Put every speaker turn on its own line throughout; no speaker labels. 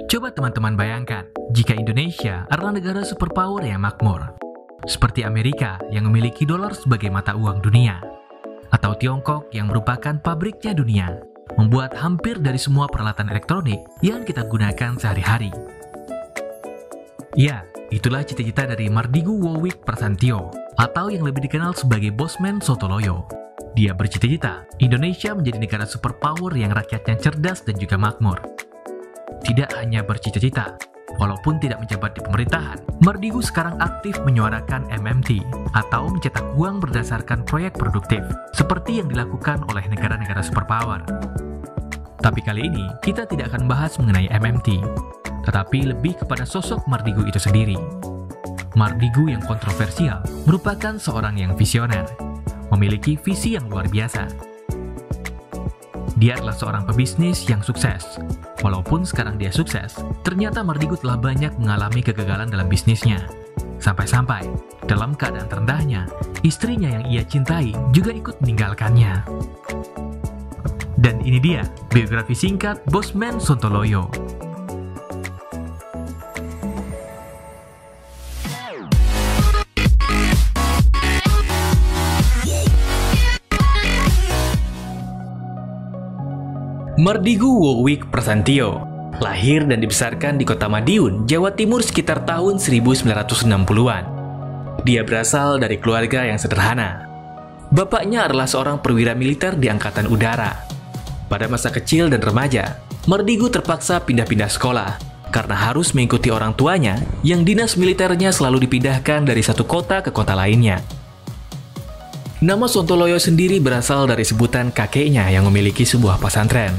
Coba teman-teman bayangkan, jika Indonesia adalah negara superpower yang makmur, seperti Amerika yang memiliki dolar sebagai mata uang dunia, atau Tiongkok yang merupakan pabriknya dunia, membuat hampir dari semua peralatan elektronik yang kita gunakan sehari-hari. Ya, itulah cita-cita dari Mardigu Wowick Prasantyo, atau yang lebih dikenal sebagai Bosman Sontoloyo. Dia bercita-cita Indonesia menjadi negara superpower yang rakyatnya cerdas dan juga makmur. Tidak hanya bercita-cita, walaupun tidak menjabat di pemerintahan, Mardigu sekarang aktif menyuarakan MMT atau mencetak uang berdasarkan proyek produktif, seperti yang dilakukan oleh negara-negara superpower. Tapi kali ini, kita tidak akan bahas mengenai MMT, tetapi lebih kepada sosok Mardigu itu sendiri. Mardigu yang kontroversial merupakan seorang yang visioner, memiliki visi yang luar biasa. Dia adalah seorang pebisnis yang sukses. Walaupun sekarang dia sukses, ternyata Mardigu telah banyak mengalami kegagalan dalam bisnisnya. Sampai-sampai, dalam keadaan terendahnya, istrinya yang ia cintai juga ikut meninggalkannya. Dan ini dia, biografi singkat Bosman Sontoloyo. Mardigu Wowick Prasantyo lahir dan dibesarkan di kota Madiun, Jawa Timur sekitar tahun 1960-an. Dia berasal dari keluarga yang sederhana. Bapaknya adalah seorang perwira militer di Angkatan Udara. Pada masa kecil dan remaja, Mardigu terpaksa pindah-pindah sekolah karena harus mengikuti orang tuanya yang dinas militernya selalu dipindahkan dari satu kota ke kota lainnya. Nama Sontoloyo sendiri berasal dari sebutan kakeknya yang memiliki sebuah pesantren.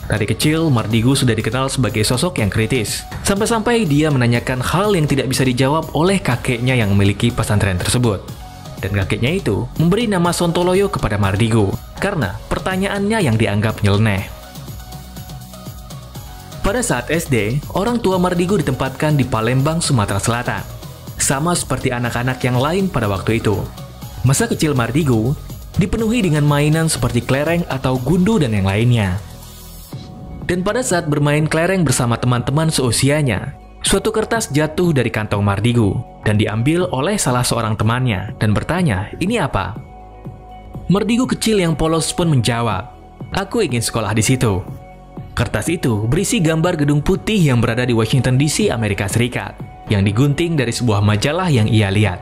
Dari kecil, Mardigu sudah dikenal sebagai sosok yang kritis, sampai-sampai dia menanyakan hal yang tidak bisa dijawab oleh kakeknya yang memiliki pesantren tersebut. Dan kakeknya itu memberi nama Sontoloyo kepada Mardigu, karena pertanyaannya yang dianggap nyeleneh. Pada saat SD, orang tua Mardigu ditempatkan di Palembang, Sumatera Selatan. Sama seperti anak-anak yang lain pada waktu itu. Masa kecil Mardigu dipenuhi dengan mainan seperti kelereng atau gundu dan yang lainnya. Dan pada saat bermain kelereng bersama teman-teman seusianya, suatu kertas jatuh dari kantong Mardigu dan diambil oleh salah seorang temannya dan bertanya, "Ini apa?" Mardigu kecil yang polos pun menjawab, "Aku ingin sekolah di situ." Kertas itu berisi gambar gedung putih yang berada di Washington DC, Amerika Serikat, yang digunting dari sebuah majalah yang ia lihat.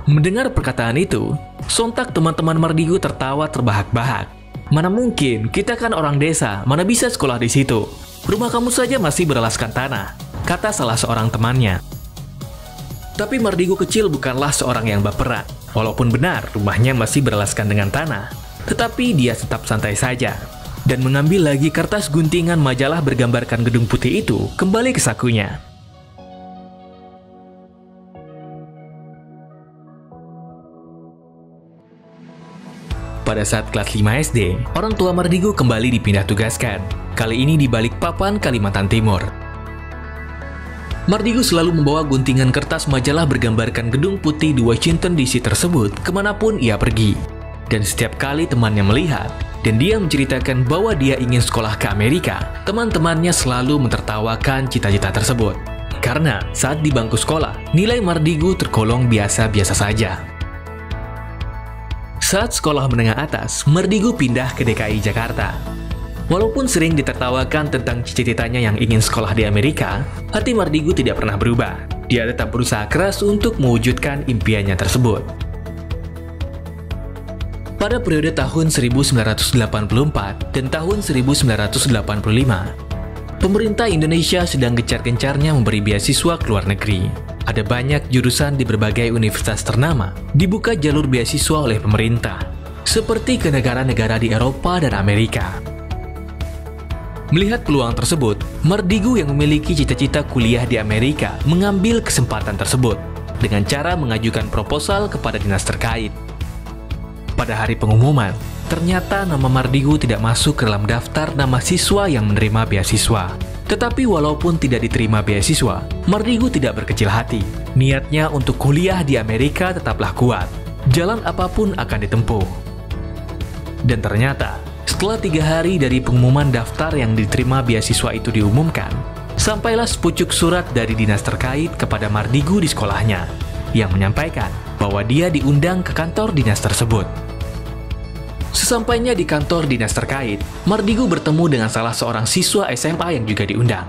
Mendengar perkataan itu, sontak teman-teman Mardigu tertawa terbahak-bahak. "Mana mungkin, kita kan orang desa, mana bisa sekolah di situ? Rumah kamu saja masih beralaskan tanah," kata salah seorang temannya. Tapi Mardigu kecil bukanlah seorang yang baperan. Walaupun benar rumahnya masih beralaskan dengan tanah, tetapi dia tetap santai saja dan mengambil lagi kertas guntingan majalah bergambarkan gedung putih itu kembali ke sakunya. Pada saat kelas 5 SD, orang tua Mardigu kembali dipindah tugaskan, kali ini di Balikpapan, Kalimantan Timur. Mardigu selalu membawa guntingan kertas majalah bergambarkan gedung putih di Washington DC tersebut kemanapun ia pergi. Dan setiap kali temannya melihat, dan dia menceritakan bahwa dia ingin sekolah ke Amerika, teman-temannya selalu mentertawakan cita-cita tersebut. Karena saat di bangku sekolah, nilai Mardigu tergolong biasa-biasa saja. Saat sekolah menengah atas, Mardigu pindah ke DKI Jakarta. Walaupun sering ditertawakan tentang cita-citanya yang ingin sekolah di Amerika, hati Mardigu tidak pernah berubah. Dia tetap berusaha keras untuk mewujudkan impiannya tersebut. Pada periode tahun 1984 dan tahun 1985, pemerintah Indonesia sedang gencar-gencarnya memberi beasiswa ke luar negeri. Ada banyak jurusan di berbagai universitas ternama dibuka jalur beasiswa oleh pemerintah, seperti ke negara-negara di Eropa dan Amerika. Melihat peluang tersebut, Mardigu yang memiliki cita-cita kuliah di Amerika mengambil kesempatan tersebut dengan cara mengajukan proposal kepada dinas terkait. Pada hari pengumuman, ternyata nama Mardigu tidak masuk ke dalam daftar nama siswa yang menerima beasiswa. Tetapi walaupun tidak diterima beasiswa, Mardigu tidak berkecil hati. Niatnya untuk kuliah di Amerika tetaplah kuat. Jalan apapun akan ditempuh. Dan ternyata, setelah 3 hari dari pengumuman daftar yang diterima beasiswa itu diumumkan, Sampailah sepucuk surat dari dinas terkait kepada Mardigu di sekolahnya, yang menyampaikan bahwa dia diundang ke kantor dinas tersebut. Sesampainya di kantor dinas terkait, Mardigu bertemu dengan salah seorang siswa SMA yang juga diundang.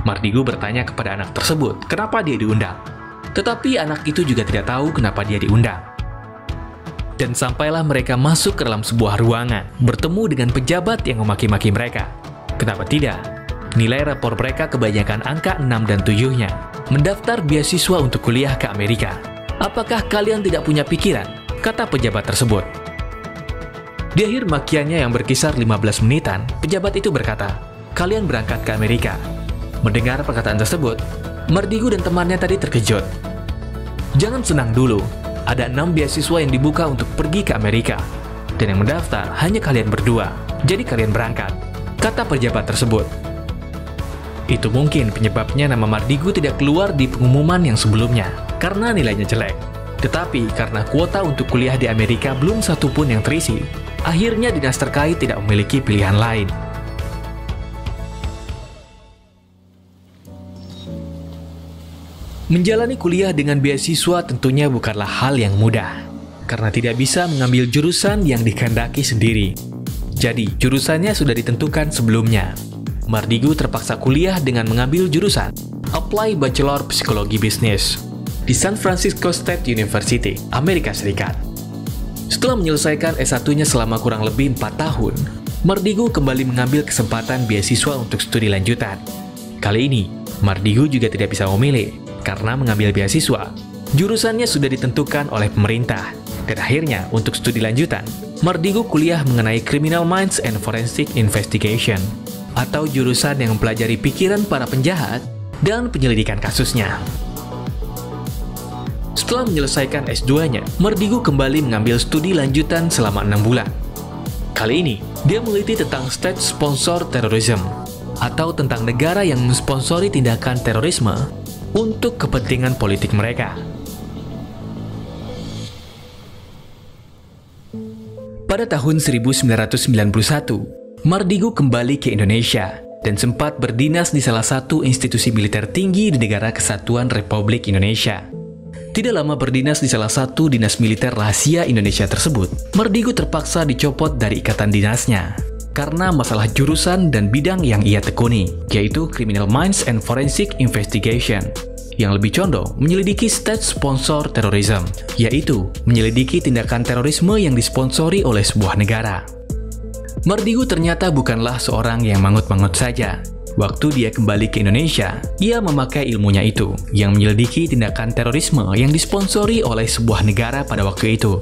Mardigu bertanya kepada anak tersebut kenapa dia diundang. Tetapi anak itu juga tidak tahu kenapa dia diundang. Dan sampailah mereka masuk ke dalam sebuah ruangan, bertemu dengan pejabat yang memaki-maki mereka. Kenapa tidak? Nilai rapor mereka kebanyakan angka 6 dan 7-nya. Mendaftar beasiswa untuk kuliah ke Amerika. Apakah kalian tidak punya pikiran? Kata pejabat tersebut. Di akhir makiannya yang berkisar 15 menitan, pejabat itu berkata, "Kalian berangkat ke Amerika." Mendengar perkataan tersebut, Mardigu dan temannya tadi terkejut. Jangan senang dulu, ada 6 beasiswa yang dibuka untuk pergi ke Amerika. Dan yang mendaftar hanya kalian berdua, jadi kalian berangkat, kata pejabat tersebut. Itu mungkin penyebabnya nama Mardigu tidak keluar di pengumuman yang sebelumnya, karena nilainya jelek. Tetapi karena kuota untuk kuliah di Amerika belum satu pun yang terisi, akhirnya dinas terkait tidak memiliki pilihan lain. Menjalani kuliah dengan beasiswa tentunya bukanlah hal yang mudah, karena tidak bisa mengambil jurusan yang dikehendaki sendiri. Jadi, jurusannya sudah ditentukan sebelumnya. Mardigu terpaksa kuliah dengan mengambil jurusan Apply Bachelor Psikologi Bisnis di San Francisco State University, Amerika Serikat. Setelah menyelesaikan S1-nya selama kurang lebih 4 tahun, Mardigu kembali mengambil kesempatan beasiswa untuk studi lanjutan. Kali ini, Mardigu juga tidak bisa memilih, karena mengambil beasiswa, jurusannya sudah ditentukan oleh pemerintah. Dan akhirnya, untuk studi lanjutan, Mardigu kuliah mengenai Criminal Minds and Forensic Investigation, atau jurusan yang mempelajari pikiran para penjahat dan penyelidikan kasusnya. Setelah menyelesaikan S2-nya, Mardigu kembali mengambil studi lanjutan selama 6 bulan. Kali ini, dia meneliti tentang State Sponsor Terrorism, atau tentang negara yang mensponsori tindakan terorisme untuk kepentingan politik mereka. Pada tahun 1991, Mardigu kembali ke Indonesia dan sempat berdinas di salah satu institusi militer tinggi di Negara Kesatuan Republik Indonesia. Tidak lama berdinas di salah satu dinas militer rahasia Indonesia tersebut, Mardigu terpaksa dicopot dari ikatan dinasnya karena masalah jurusan dan bidang yang ia tekuni, yaitu Criminal Minds and Forensic Investigation, yang lebih condong menyelidiki State Sponsor Terrorism, yaitu menyelidiki tindakan terorisme yang disponsori oleh sebuah negara. Mardigu ternyata bukanlah seorang yang mangut-mangut saja. Waktu dia kembali ke Indonesia, ia memakai ilmunya itu, yang menyelidiki tindakan terorisme yang disponsori oleh sebuah negara pada waktu itu.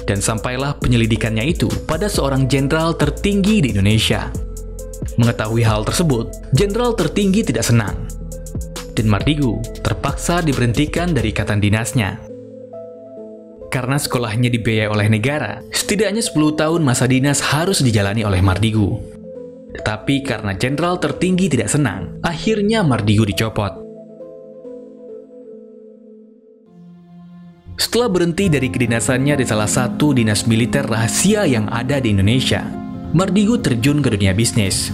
Dan sampailah penyelidikannya itu pada seorang jenderal tertinggi di Indonesia. Mengetahui hal tersebut, jenderal tertinggi tidak senang. Dan Mardigu terpaksa diberhentikan dari ikatan dinasnya. Karena sekolahnya dibiayai oleh negara, setidaknya 10 tahun masa dinas harus dijalani oleh Mardigu. Tetapi karena jenderal tertinggi tidak senang, akhirnya Mardigu dicopot. Setelah berhenti dari kedinasannya di salah satu dinas militer rahasia yang ada di Indonesia, Mardigu terjun ke dunia bisnis.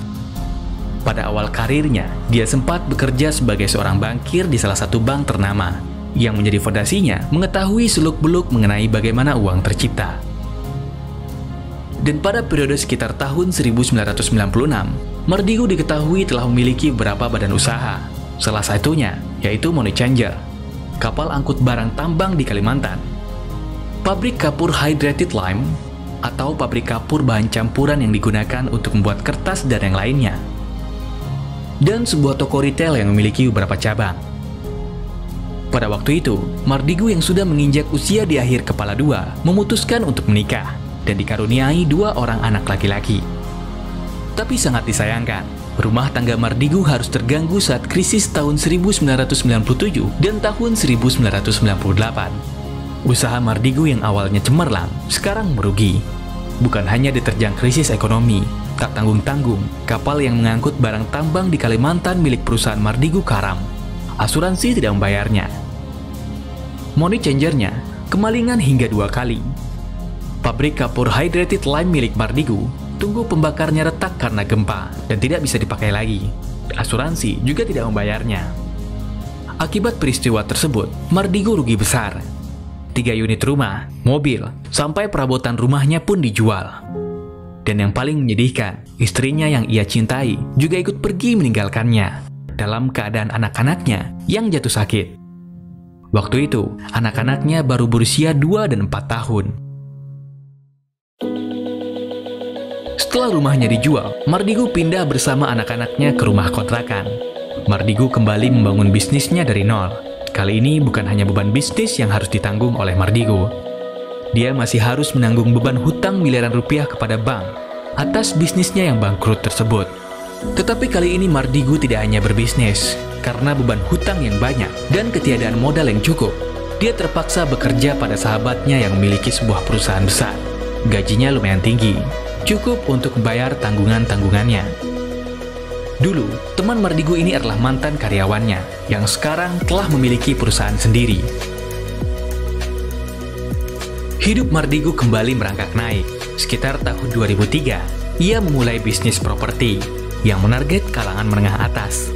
Pada awal karirnya, dia sempat bekerja sebagai seorang bankir di salah satu bank ternama, yang menjadi fondasinya mengetahui seluk-beluk mengenai bagaimana uang tercipta. Dan pada periode sekitar tahun 1996, Mardigu diketahui telah memiliki beberapa badan usaha. Salah satunya yaitu Money Changer, kapal angkut barang tambang di Kalimantan, pabrik kapur hydrated lime, atau pabrik kapur bahan campuran yang digunakan untuk membuat kertas dan yang lainnya, dan sebuah toko retail yang memiliki beberapa cabang. Pada waktu itu, Mardigu yang sudah menginjak usia di akhir kepala 2 memutuskan untuk menikah dan dikaruniai 2 orang anak laki-laki. Tapi sangat disayangkan, rumah tangga Mardigu harus terganggu saat krisis tahun 1997 dan tahun 1998. Usaha Mardigu yang awalnya cemerlang, sekarang merugi. Bukan hanya diterjang krisis ekonomi, tak tanggung-tanggung, kapal yang mengangkut barang tambang di Kalimantan milik perusahaan Mardigu karam. Asuransi tidak membayarnya. Money Changer-nya kemalingan hingga 2 kali. Pabrik kapur hydrated lime milik Mardigu, tunggu pembakarnya retak karena gempa dan tidak bisa dipakai lagi. Asuransi juga tidak membayarnya. Akibat peristiwa tersebut, Mardigu rugi besar. 3 unit rumah, mobil, sampai perabotan rumahnya pun dijual. Dan yang paling menyedihkan, istrinya yang ia cintai juga ikut pergi meninggalkannya dalam keadaan anak-anaknya yang jatuh sakit. Waktu itu, anak-anaknya baru berusia 2 dan 4 tahun. Setelah rumahnya dijual, Mardigu pindah bersama anak-anaknya ke rumah kontrakan. Mardigu kembali membangun bisnisnya dari nol. Kali ini bukan hanya beban bisnis yang harus ditanggung oleh Mardigu. Dia masih harus menanggung beban hutang miliaran rupiah kepada bank atas bisnisnya yang bangkrut tersebut. Tetapi kali ini Mardigu tidak hanya berbisnis. Karena beban hutang yang banyak dan ketiadaan modal yang cukup, dia terpaksa bekerja pada sahabatnya yang memiliki sebuah perusahaan besar. Gajinya lumayan tinggi, cukup untuk membayar tanggungan-tanggungannya. Dulu, teman Mardigu ini adalah mantan karyawannya, yang sekarang telah memiliki perusahaan sendiri. Hidup Mardigu kembali merangkak naik. Sekitar tahun 2003, ia memulai bisnis properti yang menarget kalangan menengah atas.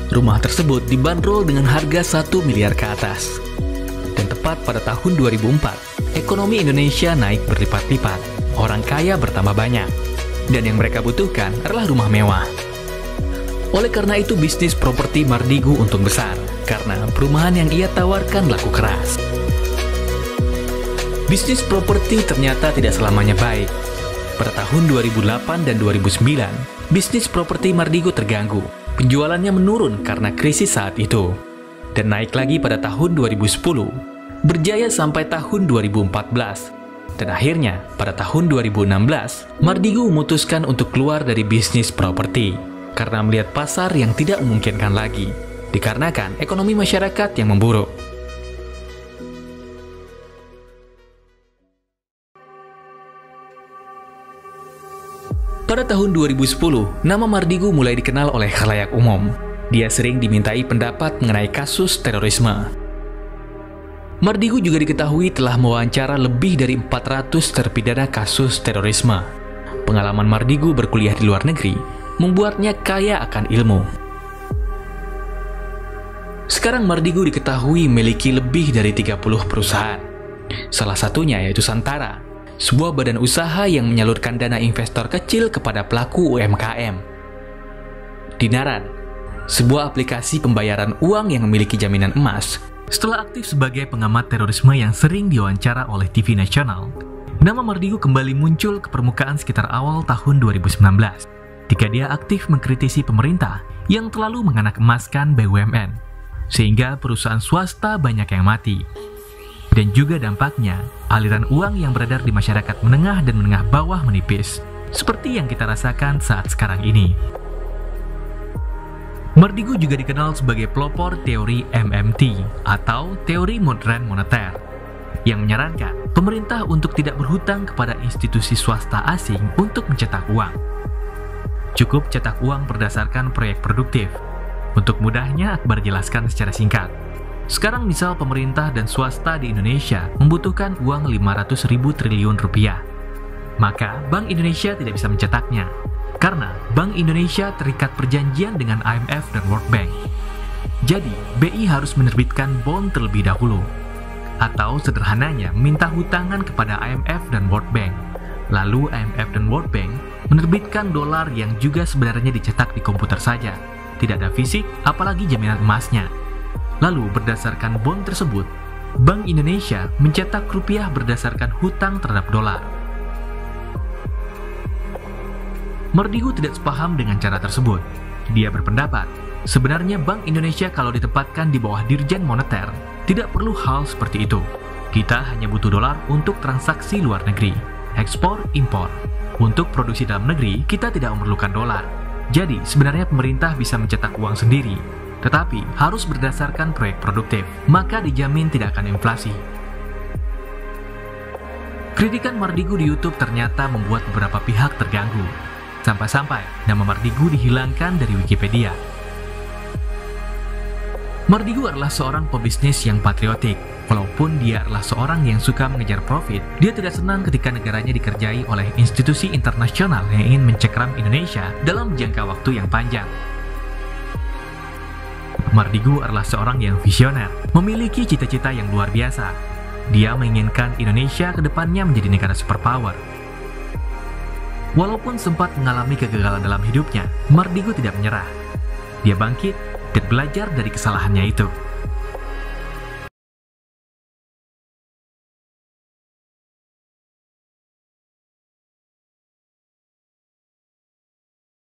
Rumah tersebut dibanderol dengan harga 1 miliar ke atas. Dan tepat pada tahun 2004, ekonomi Indonesia naik berlipat-lipat. Orang kaya bertambah banyak. Dan yang mereka butuhkan adalah rumah mewah. Oleh karena itu, bisnis properti Mardigu untung besar, karena perumahan yang ia tawarkan laku keras. Bisnis properti ternyata tidak selamanya baik. Pada tahun 2008 dan 2009, bisnis properti Mardigu terganggu. Penjualannya menurun karena krisis saat itu. Dan naik lagi pada tahun 2010, berjaya sampai tahun 2014. Dan akhirnya, pada tahun 2016, Mardigu memutuskan untuk keluar dari bisnis properti karena melihat pasar yang tidak memungkinkan lagi, dikarenakan ekonomi masyarakat yang memburuk. Pada tahun 2010, nama Mardigu mulai dikenal oleh khalayak umum. Dia sering dimintai pendapat mengenai kasus terorisme. Mardigu juga diketahui telah mewawancara lebih dari 400 terpidana kasus terorisme. Pengalaman Mardigu berkuliah di luar negeri membuatnya kaya akan ilmu. Sekarang Mardigu diketahui memiliki lebih dari 30 perusahaan. Salah satunya yaitu Santara, sebuah badan usaha yang menyalurkan dana investor kecil kepada pelaku UMKM. Dinaran, sebuah aplikasi pembayaran uang yang memiliki jaminan emas. Setelah aktif sebagai pengamat terorisme yang sering diwawancara oleh TV nasional, nama Mardigu kembali muncul ke permukaan sekitar awal tahun 2019. Ketika dia aktif mengkritisi pemerintah yang terlalu menganak-emaskan BUMN, sehingga perusahaan swasta banyak yang mati. Dan juga dampaknya, aliran uang yang beredar di masyarakat menengah dan menengah bawah menipis, seperti yang kita rasakan saat sekarang ini. Mardigu juga dikenal sebagai pelopor teori MMT atau teori modern moneter, yang menyarankan pemerintah untuk tidak berhutang kepada institusi swasta asing untuk mencetak uang. Cukup cetak uang berdasarkan proyek produktif. Untuk mudahnya, Akbar jelaskan secara singkat. Sekarang misal pemerintah dan swasta di Indonesia membutuhkan uang 500.000 triliun rupiah. Maka Bank Indonesia tidak bisa mencetaknya, karena Bank Indonesia terikat perjanjian dengan IMF dan World Bank. Jadi, BI harus menerbitkan bond terlebih dahulu. Atau sederhananya, minta hutangan kepada IMF dan World Bank. Lalu IMF dan World Bank menerbitkan dolar yang juga sebenarnya dicetak di komputer saja. Tidak ada fisik, apalagi jaminan emasnya. Lalu berdasarkan bond tersebut, Bank Indonesia mencetak rupiah berdasarkan hutang terhadap dolar. Mardigu tidak sepaham dengan cara tersebut. Dia berpendapat, sebenarnya Bank Indonesia kalau ditempatkan di bawah Dirjen Moneter, tidak perlu hal seperti itu. Kita hanya butuh dolar untuk transaksi luar negeri, ekspor, impor. Untuk produksi dalam negeri, kita tidak memerlukan dolar. Jadi, sebenarnya pemerintah bisa mencetak uang sendiri, tetapi harus berdasarkan proyek produktif, maka dijamin tidak akan inflasi. Kritikan Mardigu di YouTube ternyata membuat beberapa pihak terganggu. Sampai-sampai nama Mardigu dihilangkan dari Wikipedia. Mardigu adalah seorang pebisnis yang patriotik. Walaupun dia adalah seorang yang suka mengejar profit, dia tidak senang ketika negaranya dikerjai oleh institusi internasional yang ingin mencekram Indonesia dalam jangka waktu yang panjang. Mardigu adalah seorang yang visioner, memiliki cita-cita yang luar biasa. Dia menginginkan Indonesia ke depannya menjadi negara superpower. Walaupun sempat mengalami kegagalan dalam hidupnya, Mardigu tidak menyerah. Dia bangkit dan belajar dari kesalahannya itu.